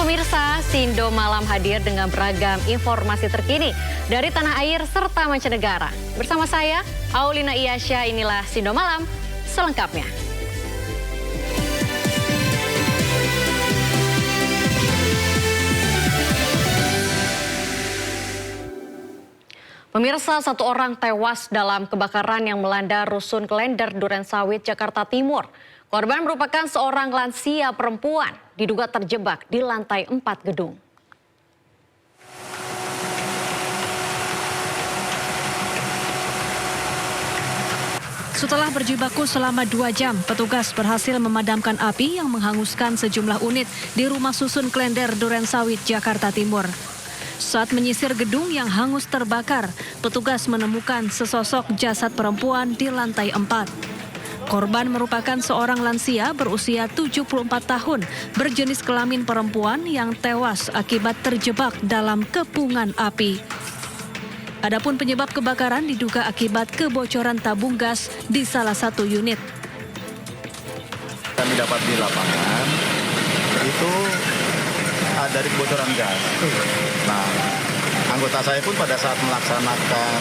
Pemirsa, Sindo Malam hadir dengan beragam informasi terkini dari tanah air serta mancanegara. Bersama saya, Aulina Iyasya, inilah Sindo Malam selengkapnya. Pemirsa, satu orang tewas dalam kebakaran yang melanda Rusun Klender, Durensawit, Jakarta Timur. Korban merupakan seorang lansia perempuan, diduga terjebak di lantai 4 gedung. Setelah berjibaku selama 2 jam, petugas berhasil memadamkan api yang menghanguskan sejumlah unit di rumah susun Klender, Durensawit, Jakarta Timur. Saat menyisir gedung yang hangus terbakar, petugas menemukan sesosok jasad perempuan di lantai 4. Korban merupakan seorang lansia berusia 74 tahun, berjenis kelamin perempuan yang tewas akibat terjebak dalam kepungan api. Adapun penyebab kebakaran diduga akibat kebocoran tabung gas di salah satu unit. Kami dapat di lapangan, itu dari kebocoran gas. Nah, anggota saya pun pada saat melaksanakan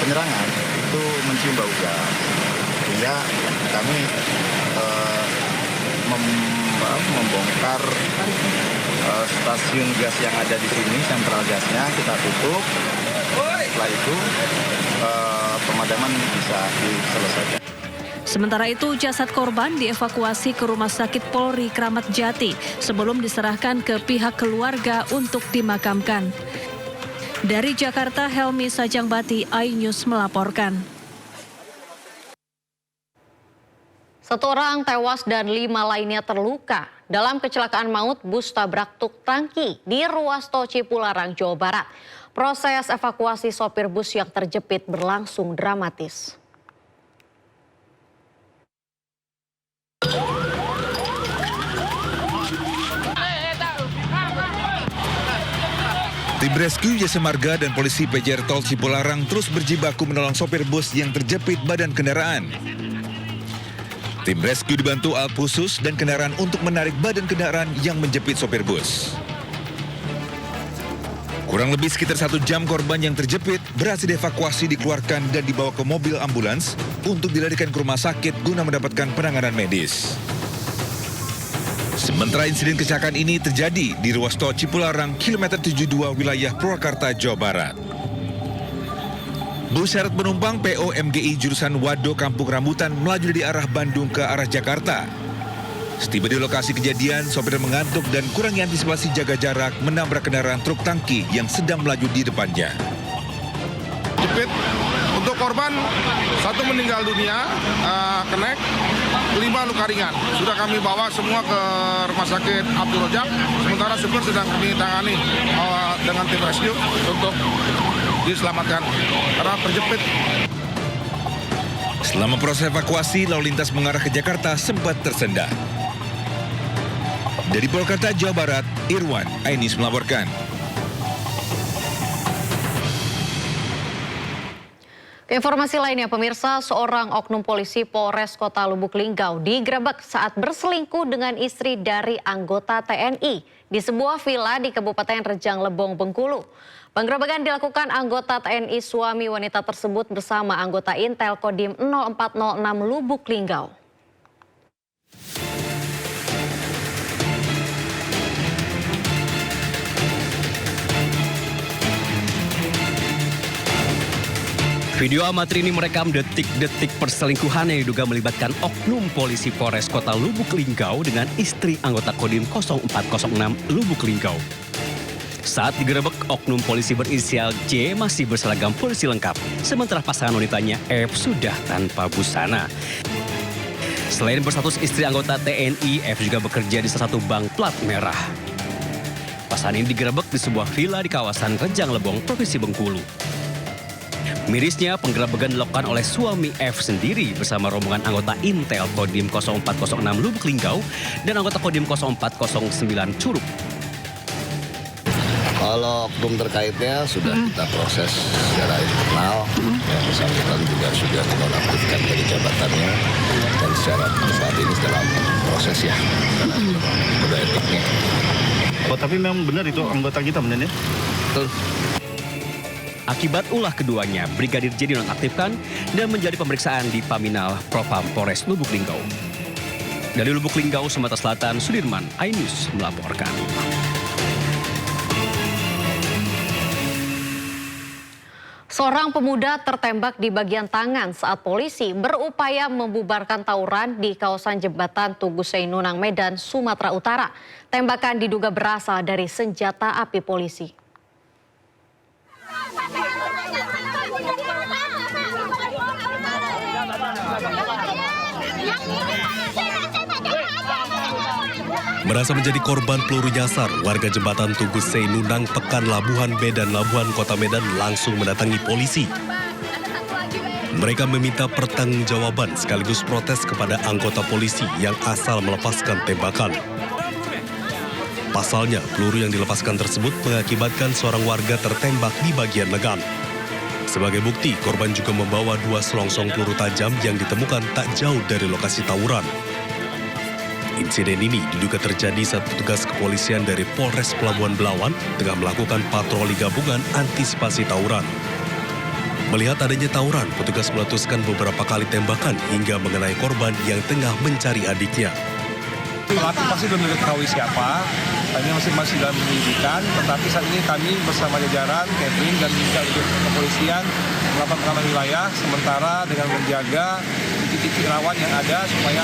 penyerangan itu mencium bau gas. Sehingga kami membongkar stasiun gas yang ada di sini, sentral gasnya kita tutup. Setelah itu pemadaman bisa diselesaikan. Sementara itu, jasad korban dievakuasi ke Rumah Sakit Polri Kramat Jati sebelum diserahkan ke pihak keluarga untuk dimakamkan. Dari Jakarta, Helmi Sajangbati, iNews melaporkan. Satu orang tewas dan 5 lainnya terluka dalam kecelakaan maut bus tabrak truk tangki di ruas tol Cipularang, Jawa Barat. Proses evakuasi sopir bus yang terjepit berlangsung dramatis. Tim rescue Jasa Marga dan polisi PJR Tol Cipularang terus berjibaku menolong sopir bus yang terjepit badan kendaraan. Tim rescue dibantu alat khusus dan kendaraan untuk menarik badan kendaraan yang menjepit sopir bus. Kurang lebih sekitar 1 jam korban yang terjepit berhasil dievakuasi, dikeluarkan dan dibawa ke mobil ambulans untuk dilarikan ke rumah sakit guna mendapatkan penanganan medis. Sementara insiden kecelakaan ini terjadi di ruas tol Cipularang, kilometer 72 wilayah Purwakarta, Jawa Barat. Bus syarat penumpang PO MGI jurusan Wado Kampung Rambutan melaju dari arah Bandung ke arah Jakarta. Setiba di lokasi kejadian, sopir mengantuk dan kurangnya antisipasi jaga jarak menabrak kendaraan truk tangki yang sedang melaju di depannya. Jepit untuk korban 1 meninggal dunia, kenek, 5 luka ringan. Sudah kami bawa semua ke Rumah Sakit Abdul Rojak. Sementara supir sedang kami tangani dengan tim rescue untuk diselamatkan karena terjepit. Selama proses evakuasi, lalu lintas mengarah ke Jakarta sempat tersendat. Dari Purwakarta, Jawa Barat, Irwan, iNews melaporkan. Informasi lainnya, pemirsa, seorang oknum polisi Polres Kota Lubuk Linggau digerebek saat berselingkuh dengan istri dari anggota TNI di sebuah villa di Kabupaten Rejang Lebong, Bengkulu. Penggerebekan dilakukan anggota TNI suami wanita tersebut bersama anggota Intel Kodim 0406 Lubuk Linggau. Video amatir ini merekam detik-detik perselingkuhan yang diduga melibatkan oknum polisi Polres Kota Lubuk Linggau dengan istri anggota Kodim 0406 Lubuk Linggau. Saat digerebek, oknum polisi berinisial J masih berseragam polisi lengkap, sementara pasangan wanitanya F sudah tanpa busana. Selain berstatus istri anggota TNI, F juga bekerja di salah satu bank plat merah. Pasangan ini digerebek di sebuah villa di kawasan Rejang Lebong, Provinsi Bengkulu. Mirisnya, penggerebekan dilakukan oleh suami F sendiri bersama rombongan anggota Intel Kodim 0406 Lubuk Linggau dan anggota Kodim 0409 Curug. Kalau oknum terkaitnya sudah kita proses secara internal, yang bersangkutan juga sudah menonaktifkan dari jabatannya dan secara saat ini dalam proses ya, udah etiknya. Oh, tapi memang benar itu anggota kita benar ya? Betul. Akibat ulah keduanya, Brigadir J dinonaktifkan dan menjadi pemeriksaan di Paminal Propam Polres Lubuk Linggau. Dari Lubuk Linggau, Sumatera Selatan, Sudirman, iNews melaporkan. Seorang pemuda tertembak di bagian tangan saat polisi berupaya membubarkan tawuran di kawasan jembatan Tugu Seinunang, Medan, Sumatera Utara. Tembakan diduga berasal dari senjata api polisi. Merasa menjadi korban peluru nyasar, warga jembatan Tugu Seinunang, Pekan Labuhan B dan Labuhan Kota Medan langsung mendatangi polisi. Mereka meminta pertanggungjawaban sekaligus protes kepada anggota polisi yang asal melepaskan tembakan. Pasalnya, peluru yang dilepaskan tersebut mengakibatkan seorang warga tertembak di bagian lengan. Sebagai bukti, korban juga membawa 2 selongsong peluru tajam yang ditemukan tak jauh dari lokasi tawuran. Insiden ini diduga terjadi saat petugas kepolisian dari Polres Pelabuhan Belawan tengah melakukan patroli gabungan antisipasi tawuran. Melihat adanya tawuran, petugas meletuskan beberapa kali tembakan hingga mengenai korban yang tengah mencari adiknya. Pelaku pasti belum diketahui siapa, ini masih dalam penyelidikan, tetapi saat ini kami bersama jajaran, Kevin dan juga kepolisian melakukan pengamanan wilayah sementara dengan menjaga titik-titik rawan yang ada supaya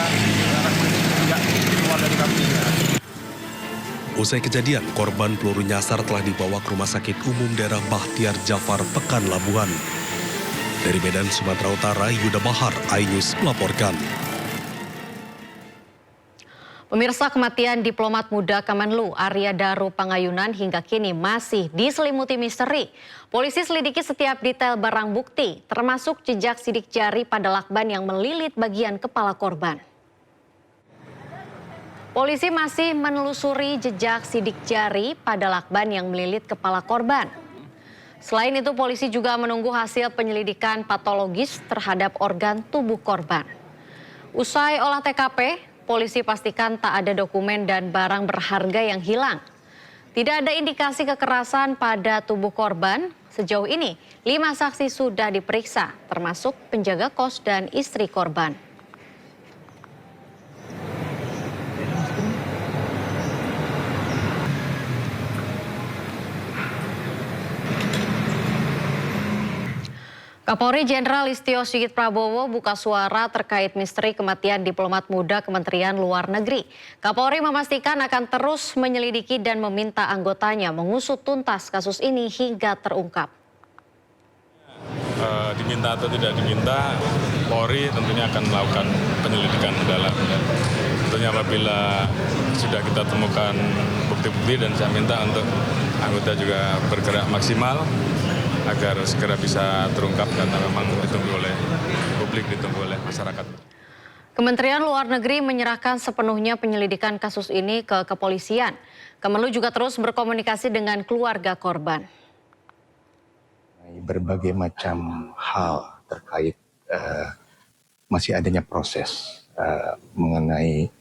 anak ini tidak keluar dari kami. Usai kejadian, korban peluru nyasar telah dibawa ke Rumah Sakit Umum Daerah Bahtiar Jafar, Pekan Labuhan. Dari Medan, Sumatera Utara, Yuda Bahar, iNews melaporkan. Pemirsa, kematian diplomat muda Kemenlu Arya Daru Pangayunan hingga kini masih diselimuti misteri. Polisi selidiki setiap detail barang bukti, termasuk jejak sidik jari pada lakban yang melilit bagian kepala korban. Polisi masih menelusuri jejak sidik jari pada lakban yang melilit kepala korban. Selain itu, polisi juga menunggu hasil penyelidikan patologis terhadap organ tubuh korban. Usai olah TKP, polisi pastikan tak ada dokumen dan barang berharga yang hilang. Tidak ada indikasi kekerasan pada tubuh korban. Sejauh ini, 5 saksi sudah diperiksa, termasuk penjaga kos dan istri korban. Kapolri Jenderal Listio Sigit Prabowo buka suara terkait misteri kematian diplomat muda Kementerian Luar Negeri. Kapolri memastikan akan terus menyelidiki dan meminta anggotanya mengusut tuntas kasus ini hingga terungkap. Diminta atau tidak diminta, Polri tentunya akan melakukan penyelidikan mendalam. Tentunya apabila sudah kita temukan bukti-bukti, dan saya minta untuk anggota juga bergerak maksimal agar segera bisa terungkap karena memang ditunggu oleh publik, ditunggu oleh masyarakat. Kementerian Luar Negeri menyerahkan sepenuhnya penyelidikan kasus ini ke kepolisian. Kemenlu juga terus berkomunikasi dengan keluarga korban. Berbagai macam hal terkait masih adanya proses mengenai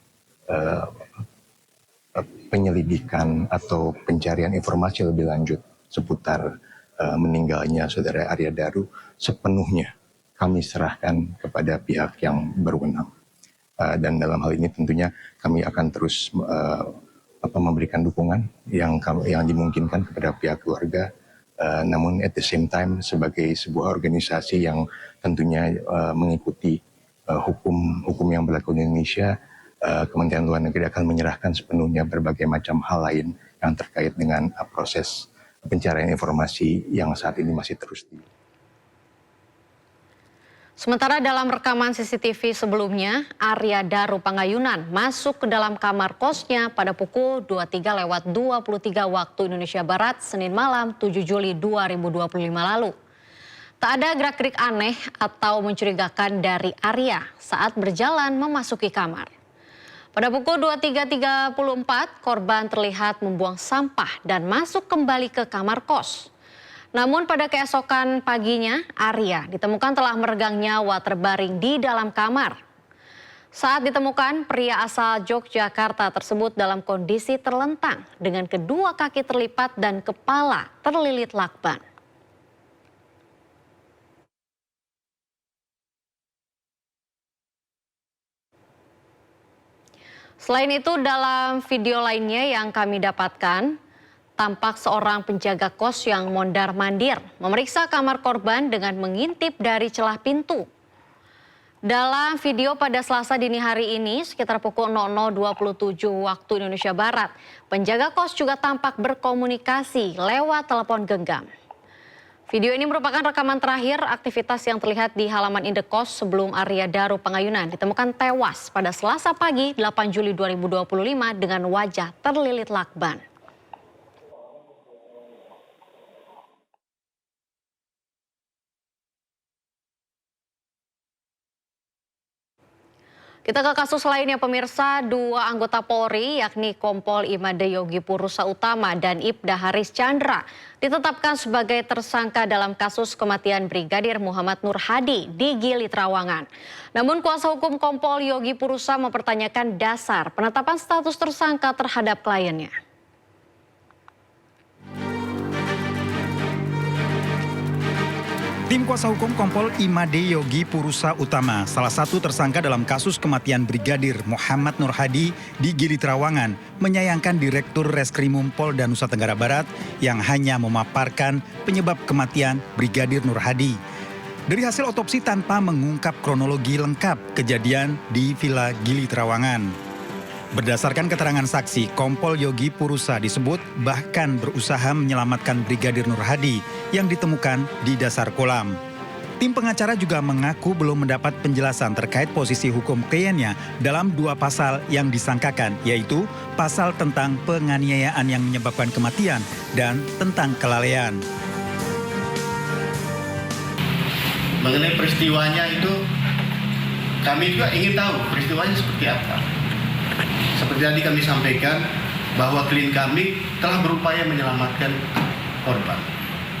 penyelidikan atau pencarian informasi lebih lanjut seputar meninggalnya saudara Arya Daru, sepenuhnya kami serahkan kepada pihak yang berwenang. Dan dalam hal ini tentunya kami akan terus memberikan dukungan yang dimungkinkan kepada pihak keluarga. Namun at the same time sebagai sebuah organisasi yang tentunya mengikuti hukum yang berlaku di Indonesia, Kementerian Luar Negeri akan menyerahkan sepenuhnya berbagai macam hal lain yang terkait dengan proses pencarian informasi yang saat ini masih terus Sementara dalam rekaman CCTV sebelumnya, Arya Daru Pangayunan masuk ke dalam kamar kosnya pada pukul 23:23 waktu Indonesia Barat, Senin malam 7 Juli 2025 lalu. Tak ada gerak-gerik aneh atau mencurigakan dari Arya saat berjalan memasuki kamar. Pada pukul 23.34, korban terlihat membuang sampah dan masuk kembali ke kamar kos. Namun pada keesokan paginya, Arya ditemukan telah meregang nyawa terbaring di dalam kamar. Saat ditemukan, pria asal Yogyakarta tersebut dalam kondisi terlentang dengan kedua kaki terlipat dan kepala terlilit lakban. Selain itu, dalam video lainnya yang kami dapatkan, tampak seorang penjaga kos yang mondar-mandir memeriksa kamar korban dengan mengintip dari celah pintu. Dalam video pada Selasa dini hari ini, sekitar pukul 00.27 waktu Indonesia Barat, penjaga kos juga tampak berkomunikasi lewat telepon genggam. Video ini merupakan rekaman terakhir aktivitas yang terlihat di halaman indekos sebelum Arya Daru Pangayunan ditemukan tewas pada Selasa pagi 8 Juli 2025 dengan wajah terlilit lakban. Kita ke kasus lainnya pemirsa, dua anggota Polri yakni Kompol Imade Yogi Purusa Utama dan Ibda Haris Chandra ditetapkan sebagai tersangka dalam kasus kematian Brigadir Muhammad Nur Hadi di Gili Trawangan. Namun kuasa hukum Kompol Yogi Purusa mempertanyakan dasar penetapan status tersangka terhadap kliennya. Tim kuasa hukum Kompol Imade Yogi Purusa Utama, salah satu tersangka dalam kasus kematian Brigadir Muhammad Nur Hadi di Gili Trawangan, menyayangkan Direktur Reskrimum Polda Nusa Tenggara Barat yang hanya memaparkan penyebab kematian Brigadir Nur Hadi. Dari hasil otopsi tanpa mengungkap kronologi lengkap kejadian di Villa Gili Trawangan. Berdasarkan keterangan saksi, Kompol Yogi Purusa disebut bahkan berusaha menyelamatkan Brigadir Nur Hadi yang ditemukan di dasar kolam. Tim pengacara juga mengaku belum mendapat penjelasan terkait posisi hukum kliennya dalam dua pasal yang disangkakan, yaitu pasal tentang penganiayaan yang menyebabkan kematian dan tentang kelalaian. Mengenai peristiwanya itu, kami juga ingin tahu peristiwanya seperti apa. Seperti tadi kami sampaikan bahwa klien kami telah berupaya menyelamatkan korban.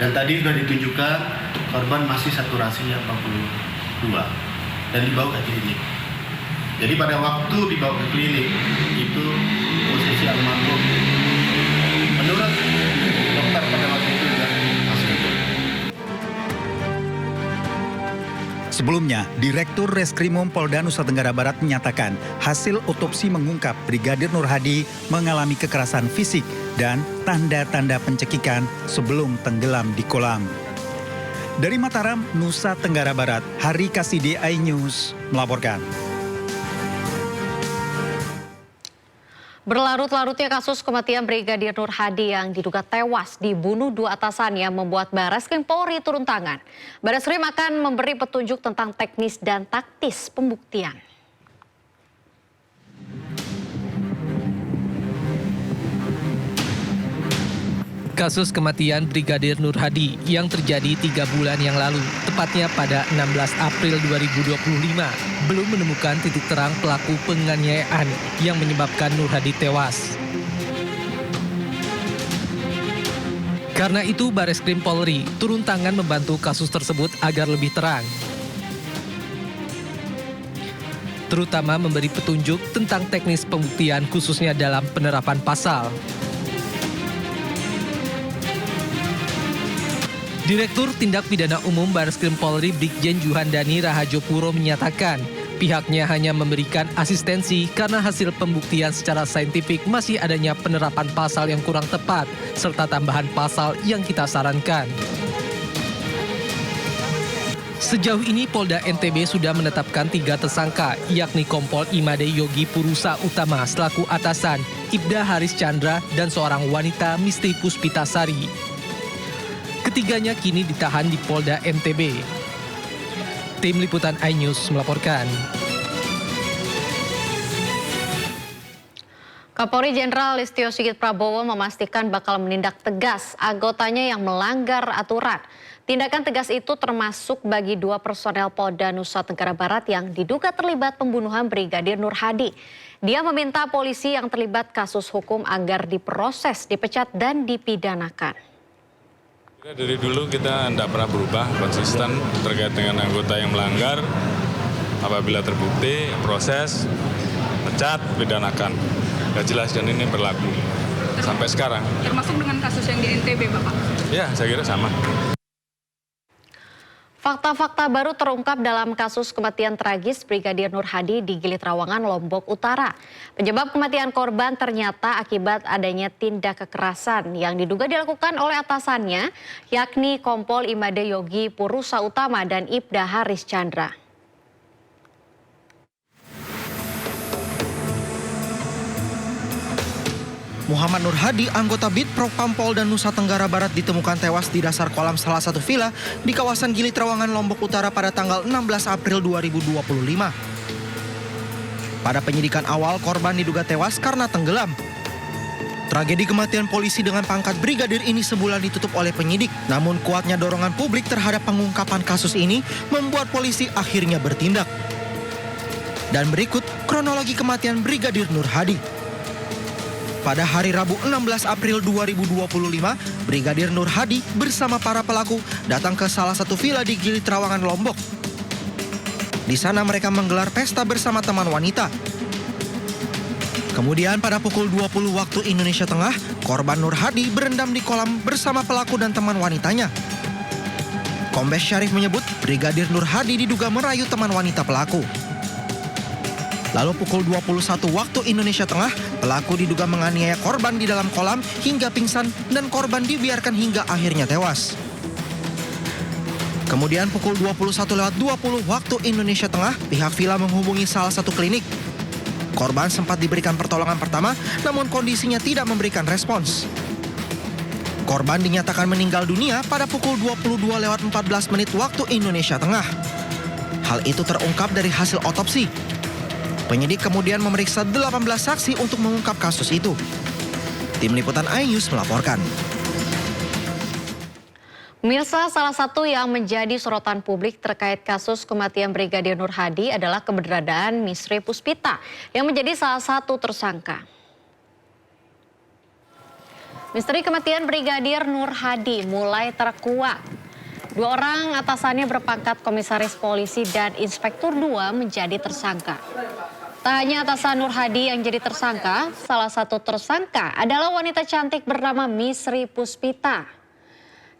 Dan tadi sudah ditunjukkan korban masih saturasinya 42 dan dibawa ke klinik. Jadi pada waktu dibawa ke klinik itu posisi almarhum menurut dokter pada waktu itu sudah masih hidup. Sebelumnya, Direktur Reskrimum Polda Nusa Tenggara Barat menyatakan hasil otopsi mengungkap Brigadir Nur Hadi mengalami kekerasan fisik dan tanda-tanda pencekikan sebelum tenggelam di kolam. Dari Mataram, Nusa Tenggara Barat, Hari Kasidi iNews melaporkan. Berlarut-larutnya kasus kematian Brigadir Nur Hadi yang diduga tewas dibunuh dua atasannya membuat Bareskrim Polri turun tangan. Bareskrim akan memberi petunjuk tentang teknis dan taktis pembuktian. Kasus kematian Brigadir Nur Hadi yang terjadi 3 bulan yang lalu, tepatnya pada 16 April 2025, belum menemukan titik terang pelaku penganiayaan yang menyebabkan Nur Hadi tewas. Karena itu, Bareskrim Polri turun tangan membantu kasus tersebut agar lebih terang. Terutama memberi petunjuk tentang teknis pembuktian khususnya dalam penerapan pasal. Direktur Tindak Pidana Umum Bareskrim Polri Brigjen Juhandani Rahajopuro menyatakan pihaknya hanya memberikan asistensi karena hasil pembuktian secara saintifik masih adanya penerapan pasal yang kurang tepat serta tambahan pasal yang kita sarankan. Sejauh ini Polda NTB sudah menetapkan 3 tersangka, yakni Kompol Imade Yogi Purusa Utama selaku atasan, Ibda Haris Chandra, dan seorang wanita Misti Puspitasari. Ketiganya kini ditahan di Polda NTB. Tim Liputan iNews melaporkan. Kapolri Jenderal Listio Sigit Prabowo memastikan bakal menindak tegas anggotanya yang melanggar aturan. Tindakan tegas itu termasuk bagi 2 personel Polda Nusa Tenggara Barat yang diduga terlibat pembunuhan Brigadir Nur Hadi. Dia meminta polisi yang terlibat kasus hukum agar diproses, dipecat, dan dipidanakan. Dari dulu kita tidak pernah berubah, konsisten terkait dengan anggota yang melanggar. Apabila terbukti, proses, pecat, pidanakan. Gak jelas dan ini berlaku sampai sekarang. Termasuk dengan kasus yang di NTB, Bapak? Ya, saya kira sama. Fakta-fakta baru terungkap dalam kasus kematian tragis Brigadir Nur Hadi di Gili Trawangan, Lombok Utara. Penyebab kematian korban ternyata akibat adanya tindak kekerasan yang diduga dilakukan oleh atasannya, yakni Kompol Imade Yogi Purusa Utama dan Ibda Haris Chandra. Muhammad Nur Hadi, anggota BIT Propam Polda Nusa Tenggara Barat ditemukan tewas di dasar kolam salah satu villa di kawasan Gili Trawangan, Lombok Utara pada tanggal 16 April 2025. Pada penyidikan awal, korban diduga tewas karena tenggelam. Tragedi kematian polisi dengan pangkat brigadir ini sebulan ditutup oleh penyidik. Namun kuatnya dorongan publik terhadap pengungkapan kasus ini membuat polisi akhirnya bertindak. Dan berikut kronologi kematian Brigadir Nur Hadi. Pada hari Rabu 16 April 2025, Brigadir Nur Hadi bersama para pelaku datang ke salah satu villa di Gili Trawangan, Lombok. Di sana mereka menggelar pesta bersama teman wanita. Kemudian pada pukul 20 waktu Indonesia Tengah, korban Nur Hadi berendam di kolam bersama pelaku dan teman wanitanya. Kombes Syarif menyebut Brigadir Nur Hadi diduga merayu teman wanita pelaku. Lalu pukul 21 waktu Indonesia Tengah, pelaku diduga menganiaya korban di dalam kolam hingga pingsan dan korban dibiarkan hingga akhirnya tewas. Kemudian pukul 21:20 waktu Indonesia Tengah, pihak villa menghubungi salah satu klinik. Korban sempat diberikan pertolongan pertama, namun kondisinya tidak memberikan respons. Korban dinyatakan meninggal dunia pada pukul 22:14 waktu Indonesia Tengah. Hal itu terungkap dari hasil otopsi. Penyidik kemudian memeriksa 18 saksi untuk mengungkap kasus itu. Tim Liputan iNews melaporkan. Pemirsa, salah satu yang menjadi sorotan publik terkait kasus kematian Brigadir Nur Hadi adalah keberadaan Misri Puspita yang menjadi salah satu tersangka. Misteri kematian Brigadir Nur Hadi mulai terkuak. 2 orang atasannya berpangkat komisaris polisi dan inspektur 2 menjadi tersangka. Tak hanya atasan Nur Hadi yang jadi tersangka, salah satu tersangka adalah wanita cantik bernama Misri Puspita.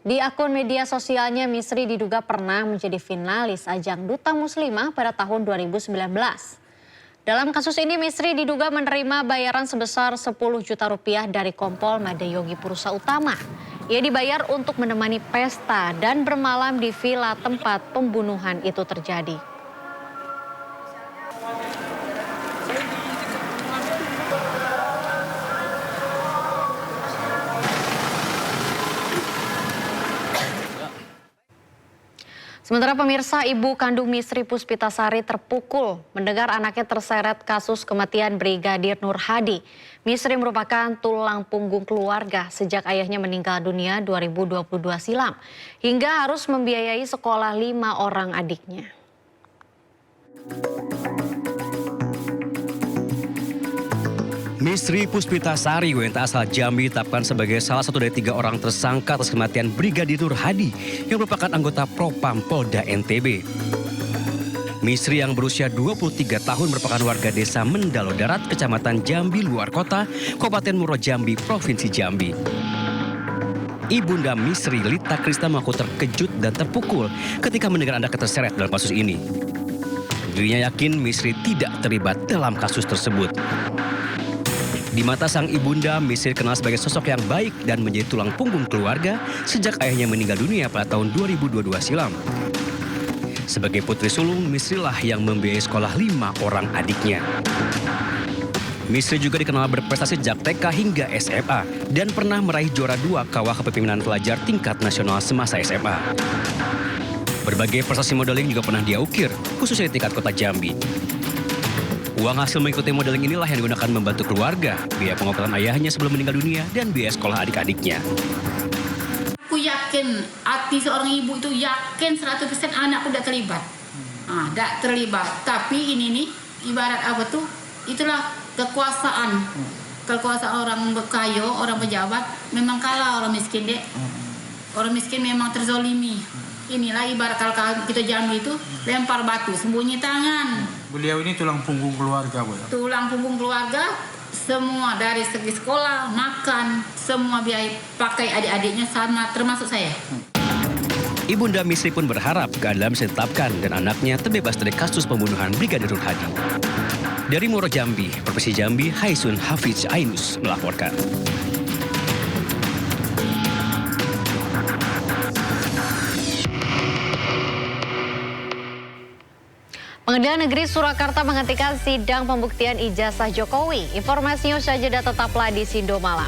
Di akun media sosialnya, Misri diduga pernah menjadi finalis ajang Duta Muslimah pada tahun 2019. Dalam kasus ini, Misri diduga menerima bayaran sebesar 10 juta rupiah dari Kompol Imade Yogi Purusa Utama. Ia dibayar untuk menemani pesta dan bermalam di villa tempat pembunuhan itu terjadi. Sementara pemirsa, ibu kandung Misri Puspitasari terpukul mendengar anaknya terseret kasus kematian Brigadir Nur Hadi. Misri merupakan tulang punggung keluarga sejak ayahnya meninggal dunia 2022 silam, hingga harus membiayai sekolah 5 orang adiknya. Misri Puspitasari, wanita asal Jambi, ditetapkan sebagai salah satu dari 3 orang tersangka atas kematian Brigadir Nur Hadi yang merupakan anggota Propam Polda NTB. Misri yang berusia 23 tahun merupakan warga desa Mendalo Darat, Kecamatan Jambi Luar Kota, Kabupaten Muaro Jambi, Provinsi Jambi. Ibunda Misri, Lita Krista, mengaku terkejut dan terpukul ketika mendengar anaknya terseret dalam kasus ini. Dirinya yakin Misri tidak terlibat dalam kasus tersebut. Di mata sang ibunda, Misri dikenal sebagai sosok yang baik dan menjadi tulang punggung keluarga sejak ayahnya meninggal dunia pada tahun 2022 silam. Sebagai putri sulung, Misri lah yang membiayai sekolah 5 orang adiknya. Misri juga dikenal berprestasi sejak TK hingga SMA dan pernah meraih juara 2 kawah kepemimpinan pelajar tingkat nasional semasa SMA. Berbagai prestasi modeling juga pernah dia ukir, khususnya di tingkat kota Jambi. Uang hasil mengikuti modeling inilah yang digunakan membantu keluarga, biaya pengobatan ayahnya sebelum meninggal dunia, dan biaya sekolah adik-adiknya. Aku yakin, hati seorang ibu itu yakin 100% anakku tidak terlibat. Tidak terlibat. Tapi ini nih, ibarat apa tuh, itulah kekuasaan. Kekuasaan orang berkayo, orang pejabat, memang kalah orang miskin, dek. Orang miskin memang terzolimi. Inilah ibarat kalau kita Jambi itu lempar batu, sembunyi tangan. Beliau ini tulang punggung keluarga, Bu. Tulang punggung keluarga, semua dari segi sekolah, makan, semua biaya pakai adik-adiknya sama, termasuk saya. Ibunda Misri pun berharap keadilan bisa ditetapkan dan anaknya terbebas dari kasus pembunuhan Brigadir Nur Hadi. Dari Muaro Jambi, Provinsi Jambi, Haisun Hafiz Ainus melaporkan. Pengadilan Negeri Surakarta menghentikan sidang pembuktian ijazah Jokowi. Informasinya usai jeda, tetaplah di Sindo Malam.